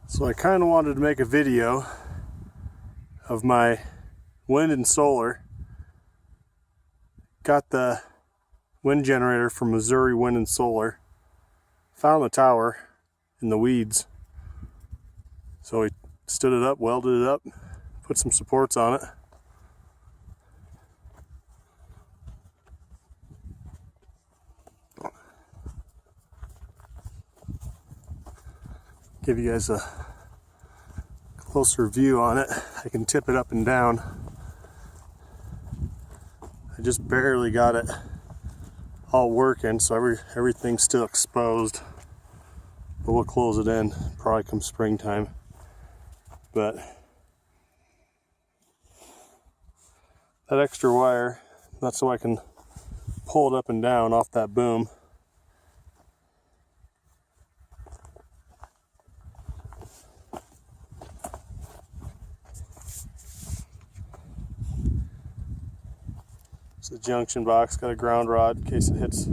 So I kind of wanted to make a video of my wind and solar. Got the wind generator from Missouri Wind and Solar. Found the tower in the weeds. So we stood it up, welded it up, put some supports on it. Give you guys a closer view on it. I can tip it up and down. I just barely got it all working, so everything's still exposed. But we'll close it in probably come springtime. But that extra wire, that's so I can pull it up and down off that boom. It's a junction box, got a ground rod in case it hits.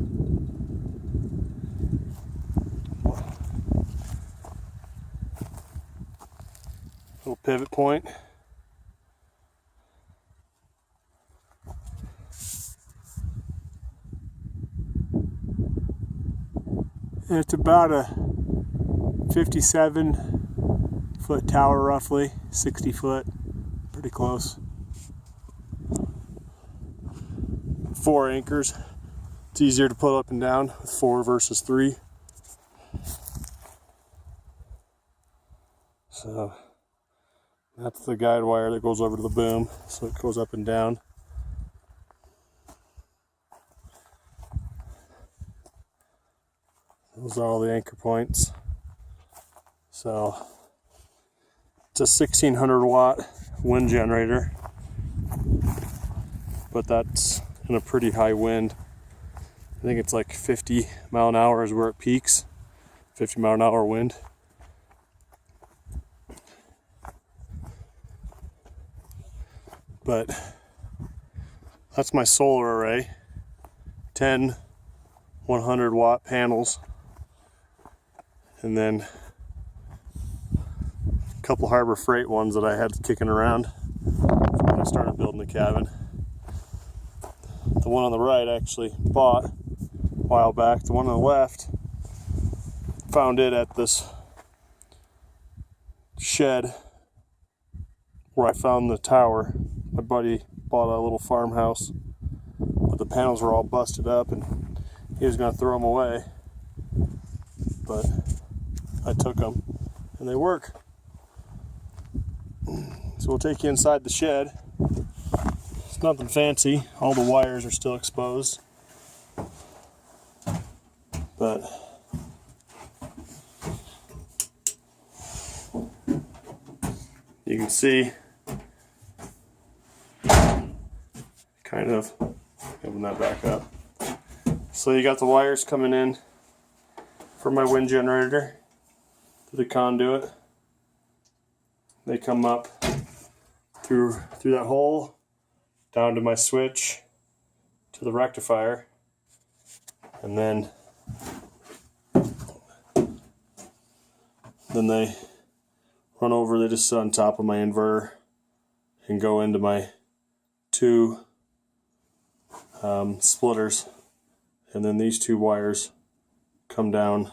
Little pivot point. And it's about a 57-foot tower roughly, 60 foot, pretty close. 4 anchors. It's easier to put up and down with 4 versus 3. So that's the guide wire that goes over to the boom, so it goes up and down. Those are all the anchor points. So it's a 1600 watt wind generator, but that's in a pretty high wind. I think it's like 50 mile an hour is where it peaks. 50 mile an hour wind. But that's my solar array. 10 100 watt panels. And then a couple Harbor Freight ones that I had kicking around when I started building the cabin. The one on the right I actually bought a while back. The one on the left, found it at this shed where I found the tower. My buddy bought a little farmhouse, but the panels were all busted up and he was going to throw them away. But I took them and they work. So we'll take you inside the shed. It's nothing fancy. All the wires are still exposed. But you can see kind of open that back up. So you got the wires coming in for my wind generator to the conduit. They come up through that hole down to my switch to the rectifier, and then they run over. They just sit on top of my inverter and go into my 2 splitters, and then these 2 wires come down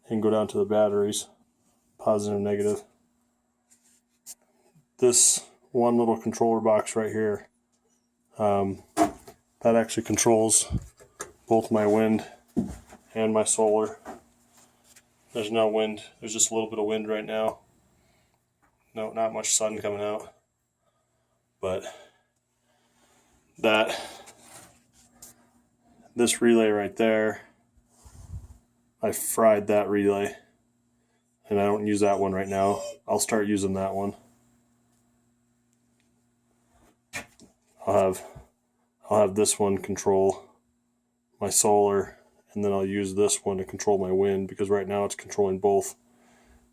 and go down to the batteries, positive and negative. This one little controller box right here, that actually controls both my wind and my solar. There's no wind, there's just a little bit of wind right now. No, not much sun coming out. But this relay right there, I fried that relay, and I don't use that one right now. I'll start using that one. I'll have this one control my solar, and then I'll use this one to control my wind, because right now it's controlling both.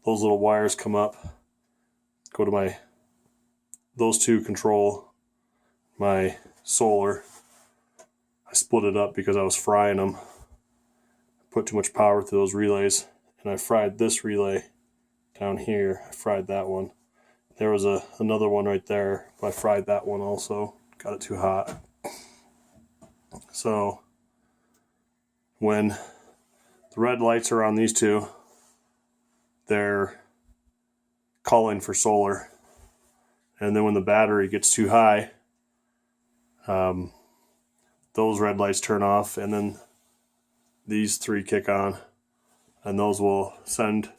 Those little wires come up, go to those 2 control my solar. I split it up because I was frying them. Put too much power through those relays, and I fried this relay down here. I fried that one. There was another one right there, but I fried that one also. Got it too hot. So when the red lights are on these two, they're calling for solar. And then when the battery gets too high, those red lights turn off, and then these three kick on, and those will send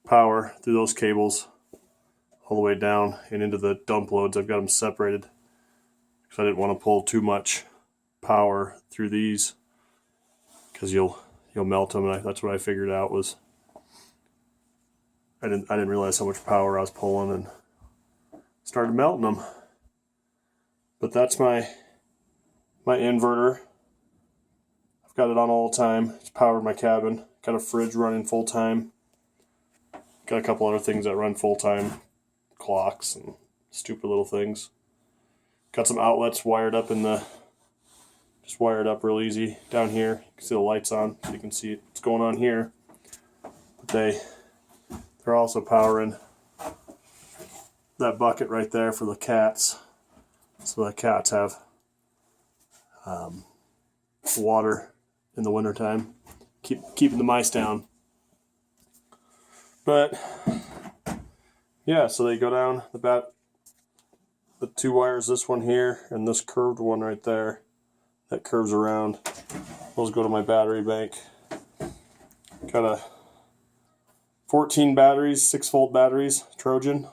power through those cables all the way down and into the dump loads. I've got them separated because I didn't want to pull too much power through these, because you'll melt them. And that's what I figured out was I didn't realize how much power I was pulling and started melting them. But that's my inverter. I've got it on all the time. It's powered my cabin. Got a fridge running full time. Got a couple other things that run full time, clocks and stupid little things. Got some outlets wired up just wired up real easy down here. You can see the lights on, so you can see what's going on here. But they're also powering that bucket right there for the cats, so the cats have water in the wintertime, keeping the mice down. But yeah, so they go down the two wires, this one here and this curved one right there that curves around. Those go to my battery bank. Got a 14 batteries, 6-volt batteries, Trojan.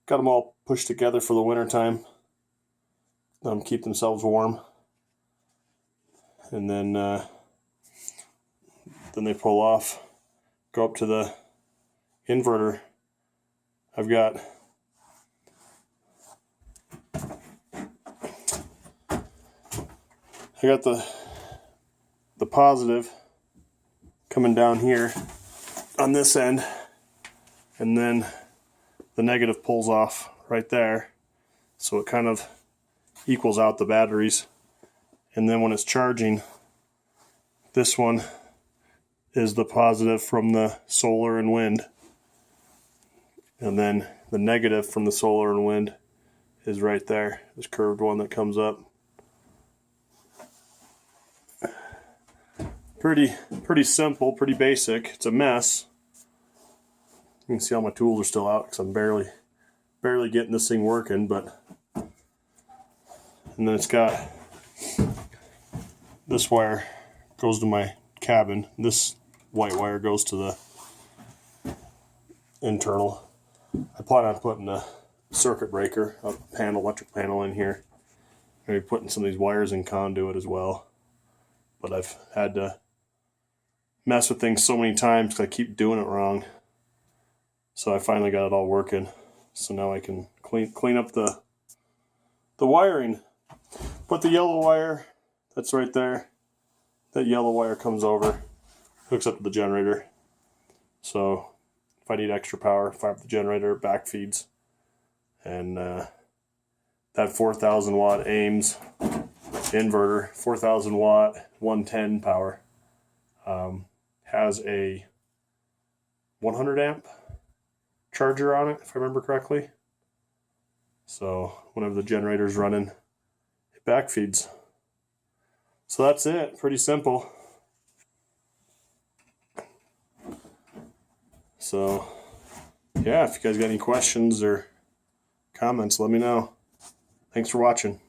Got them all pushed together for the wintertime. Keep themselves warm. And then they pull off, go up to the inverter. I've got the positive coming down here on this end, and then the negative pulls off right there, so it kind of equals out the batteries. And then when it's charging, this one is the positive from the solar and wind, and then the negative from the solar and wind is right there, this curved one that comes up. Pretty simple, pretty basic. It's a mess. You can see all my tools are still out because I'm barely getting this thing working. But and then it's got this wire goes to my cabin. This white wire goes to the internal. I plan on putting a circuit breaker, electric panel in here. Maybe putting some of these wires in conduit as well. But I've had to mess with things so many times because I keep doing it wrong. So I finally got it all working. So now I can clean up the wiring. Put the yellow wire, that's right there. That yellow wire comes over, hooks up to the generator. So if I need extra power, fire up the generator, back feeds. And that 4,000 watt Ames inverter, 4,000 watt, 110 power, has a 100 amp charger on it, if I remember correctly. So whenever the generator's running, it back feeds. So that's it, pretty simple. So yeah, if you guys got any questions or comments, let me know. Thanks for watching.